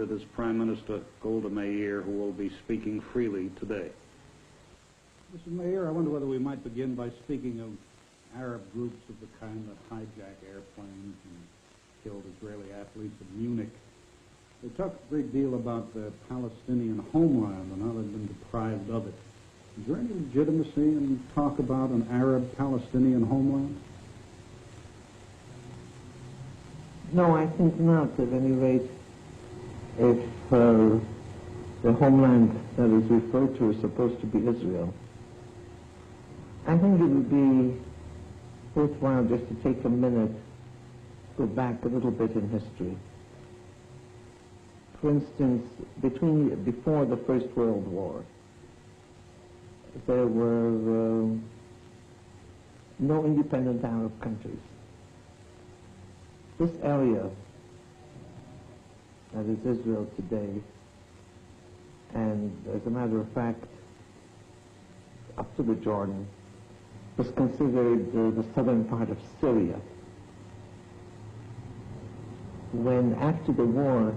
it is Prime Minister Golda Meir, who will be speaking freely today. Mr. Meir, I wonder whether we might begin by speaking of Arab groups of the kind that hijack airplanes and killed Israeli athletes in Munich. They talk a great deal about the Palestinian homeland and how they've been deprived of it. Is there any legitimacy in talk about an Arab-Palestinian homeland? No, I think not. At any rate, if the homeland that is referred to is supposed to be Israel, I think it would be worthwhile just to take a minute, go back a little bit in history. For instance, before the First World War, there were no independent Arab countries. This area, that is Israel today, and as a matter of fact, up to the Jordan, was considered the southern part of Syria. When, after the war,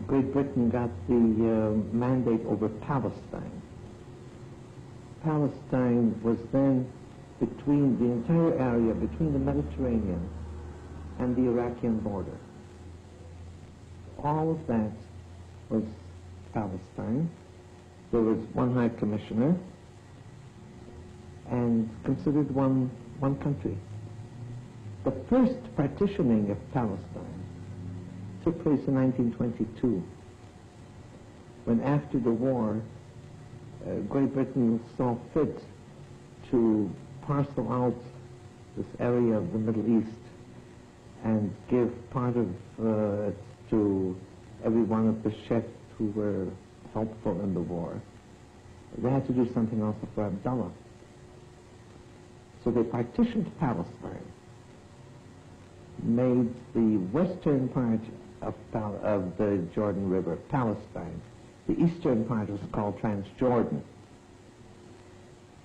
Great Britain got the mandate over Palestine, Palestine was then between the entire area, between the Mediterranean and the Iraqian border. All of that was Palestine. There was one High Commissioner and considered one country. The first partitioning of Palestine took place in 1922, when after the war, Great Britain saw fit to parcel out this area of the Middle East and give part of it to every one of the sheikhs who were helpful in the war. They had to do something also for Abdullah. So they partitioned Palestine, made the western part of the Jordan River Palestine. The eastern part was called Transjordan.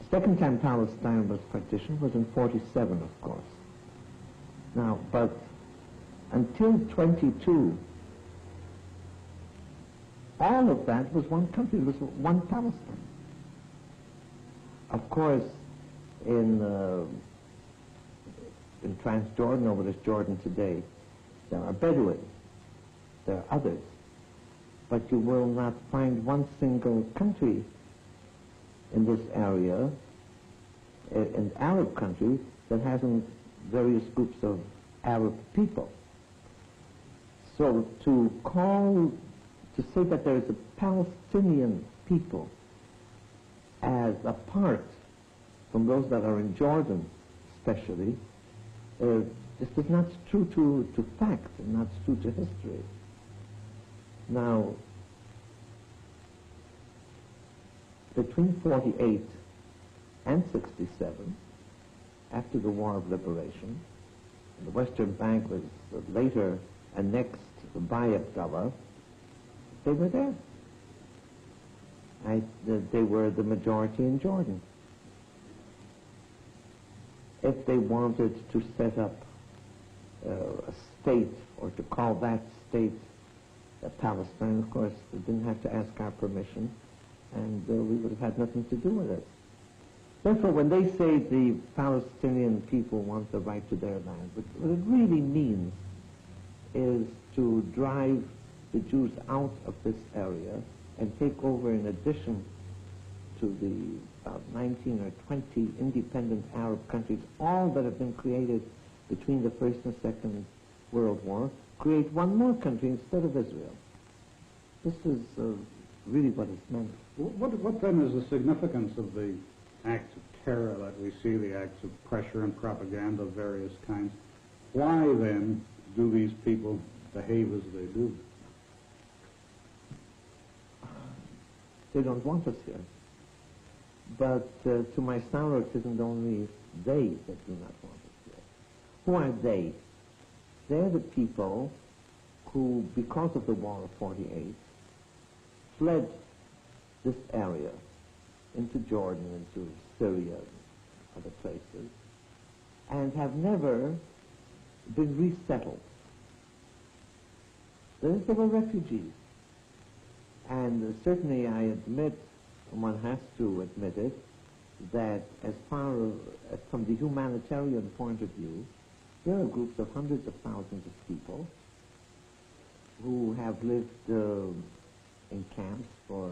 The second time Palestine was partitioned was in 1947, of course. Now, but until 1922, all of that was one country, it was one Palestine. Of course, in Transjordan, over this Jordan today, there are Bedouins, there are others, but you will not find one single country in this area, an Arab country, that hasn't various groups of Arab people. So to say that there is a Palestinian people as apart from those that are in Jordan, especially, this is not true to fact and not true to history. Now, between 48 and 67, after the War of Liberation, the Western Bank was later annexed by Abdullah, they were there. They were the majority in Jordan. If they wanted to set up a state, or to call that state Palestine, of course, they didn't have to ask our permission, and we would have had nothing to do with it. Therefore, when they say the Palestinian people want the right to their land, what it really means is to drive the Jews out of this area and take over, in addition to the about 19 or 20 independent Arab countries, all that have been created between the First and Second World War, create one more country instead of Israel. This is really what it's meant. What then is the significance of the acts of terror that we see, the acts of pressure and propaganda of various kinds? Why then do these people behave as they do? They don't want us here. But to my sorrow, it isn't only they that do not want us here. Who are they? They're the people who, because of the War of 48, fled this area into Jordan, into Syria, and other places, and have never been resettled. They were refugees. And certainly I admit, one has to admit it, that as far as from the humanitarian point of view, there are groups of hundreds of thousands of people who have lived in camps for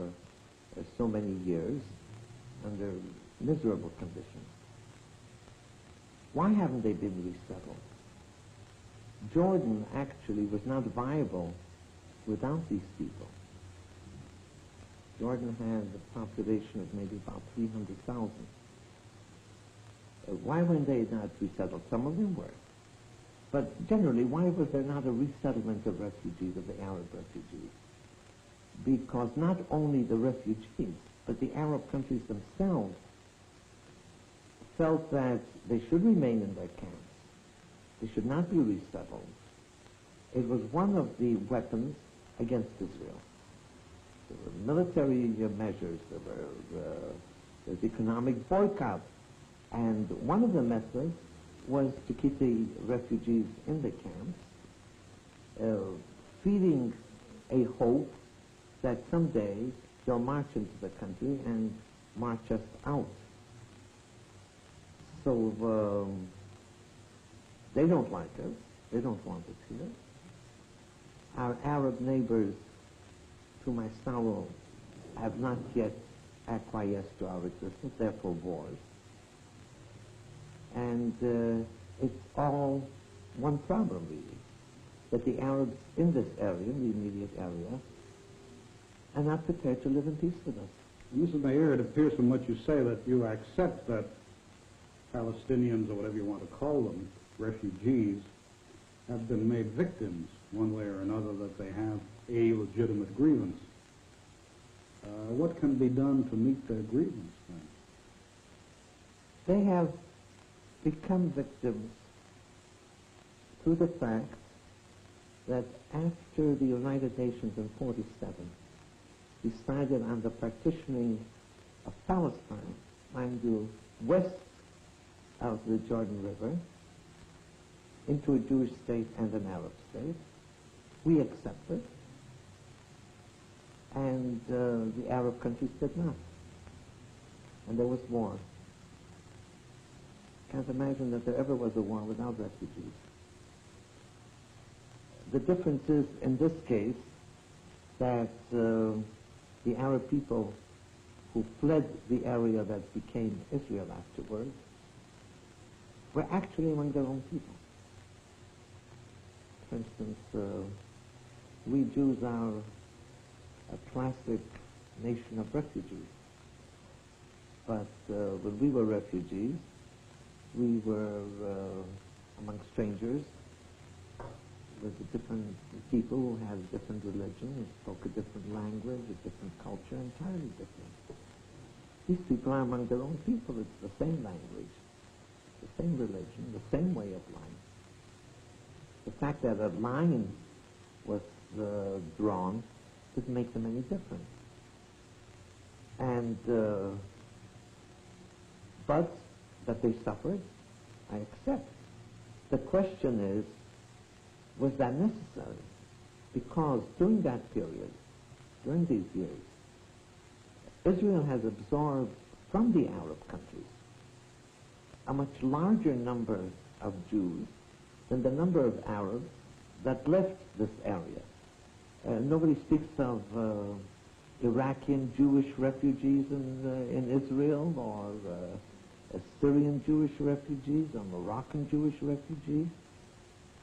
so many years under miserable conditions. Why haven't they been resettled? Jordan actually was not viable without these people. Jordan had a population of maybe about 300,000. Why weren't they not resettled? Some of them were. But generally, why was there not a resettlement of refugees, of the Arab refugees? Because not only the refugees, but the Arab countries themselves felt that they should remain in their camps. They should not be resettled. It was one of the weapons against Israel. There were military measures, there's economic boycott, and one of the methods was to keep the refugees in the camps, feeding a hope that someday they'll march into the country and march us out. So they don't like us. They don't want us here. Our Arab neighbors, to my sorrow, have not yet acquiesced to our existence, therefore wars. And it's all one problem, really, that the Arabs in this area, in the immediate area, are not prepared to live in peace with us. Mrs. Meir, it appears from what you say that you accept that Palestinians, or whatever you want to call them, refugees, have been made victims one way or another, that they have a legitimate grievance. What can be done to meet their grievance, then? They have become victims through the fact that after the United Nations in 1947 decided on the partitioning of Palestine, mind you, west of the Jordan River, into a Jewish state and an Arab state, we accepted, and the Arab countries did not. And there was war. Can't imagine that there ever was a war without refugees. The difference is, in this case, that the Arab people who fled the area that became Israel afterwards were actually among their own people. For instance, we Jews are a classic nation of refugees. But when we were refugees, we were among strangers with different people who had different religion, spoke a different language, a different culture, entirely different. These people are among their own people. It's the same language, the same religion, the same way of life. The fact that a line was drawn didn't make them any different. And but that they suffered, I accept. The question is, was that necessary? Because during that period, during these years, Israel has absorbed from the Arab countries a much larger number of Jews than the number of Arabs that left this area. Nobody speaks of Iraqi Jewish refugees in Israel, or Syrian Jewish refugees, or Moroccan Jewish refugees.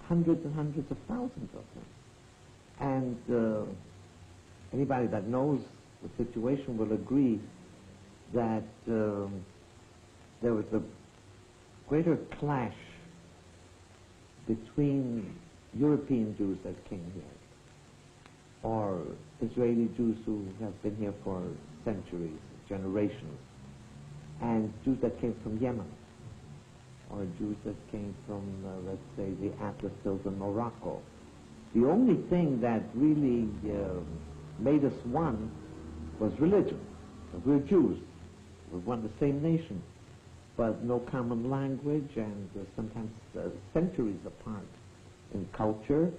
Hundreds and hundreds of thousands of them. And anybody that knows the situation will agree that there was a greater clash between European Jews that came here, or Israeli Jews who have been here for centuries, generations, and Jews that came from Yemen, or Jews that came from, let's say, the Atlas Hills in Morocco. The only thing that really made us one was religion. We're Jews. We're one the same nation, but no common language, and sometimes centuries apart in culture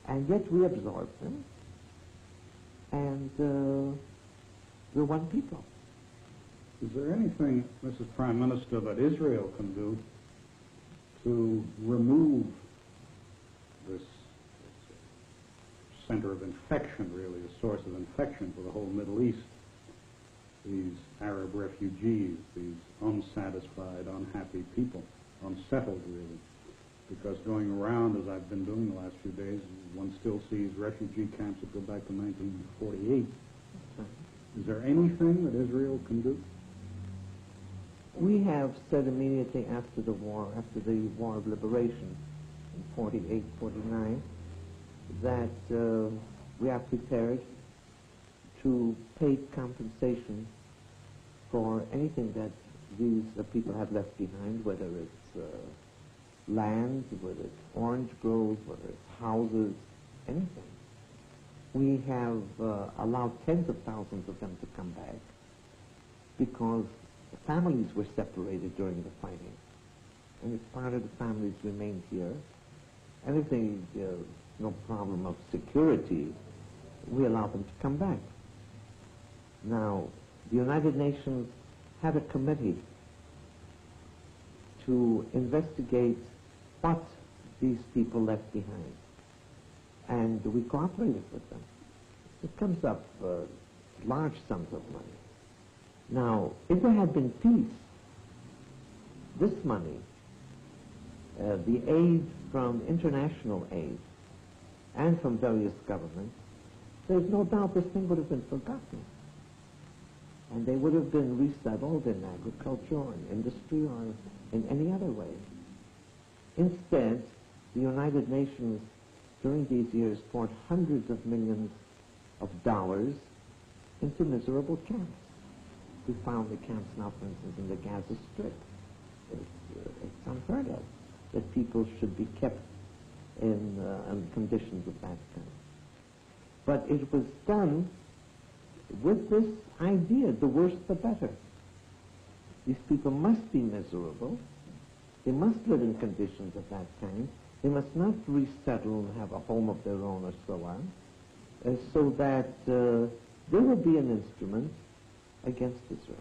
And yet we absorb them, and we're one people. Is there anything, Mrs. Prime Minister, that Israel can do to remove this center of infection, really, a source of infection for the whole Middle East, these Arab refugees, these unsatisfied, unhappy people, unsettled, really? Because going around, as I've been doing the last few days, one still sees refugee camps that go back to 1948. Is there anything that Israel can do? We have said immediately after the War of Liberation in 48, 49, that we are prepared to pay compensation for anything that these people have left behind, whether it's land, whether it's orange groves, whether it's houses, anything. We have allowed tens of thousands of them to come back because the families were separated during the fighting. And if part of the families remained here, and if they, no problem of security, we allow them to come back. Now, the United Nations had a committee to investigate what these people left behind. And we cooperated with them. It comes up large sums of money. Now, if there had been peace, this money, the aid from international aid and from various governments, there's no doubt this thing would have been forgotten. And they would have been resettled in agriculture or in industry or in any other way. Instead, the United Nations during these years poured hundreds of millions of dollars into miserable camps. We found the camps now, for instance, in the Gaza Strip. It's unheard of that people should be kept in conditions of that kind. But it was done with this idea, the worse the better. These people must be miserable. They must live in conditions of that kind. They must not resettle and have a home of their own or so on, so that they will be an instrument against Israel.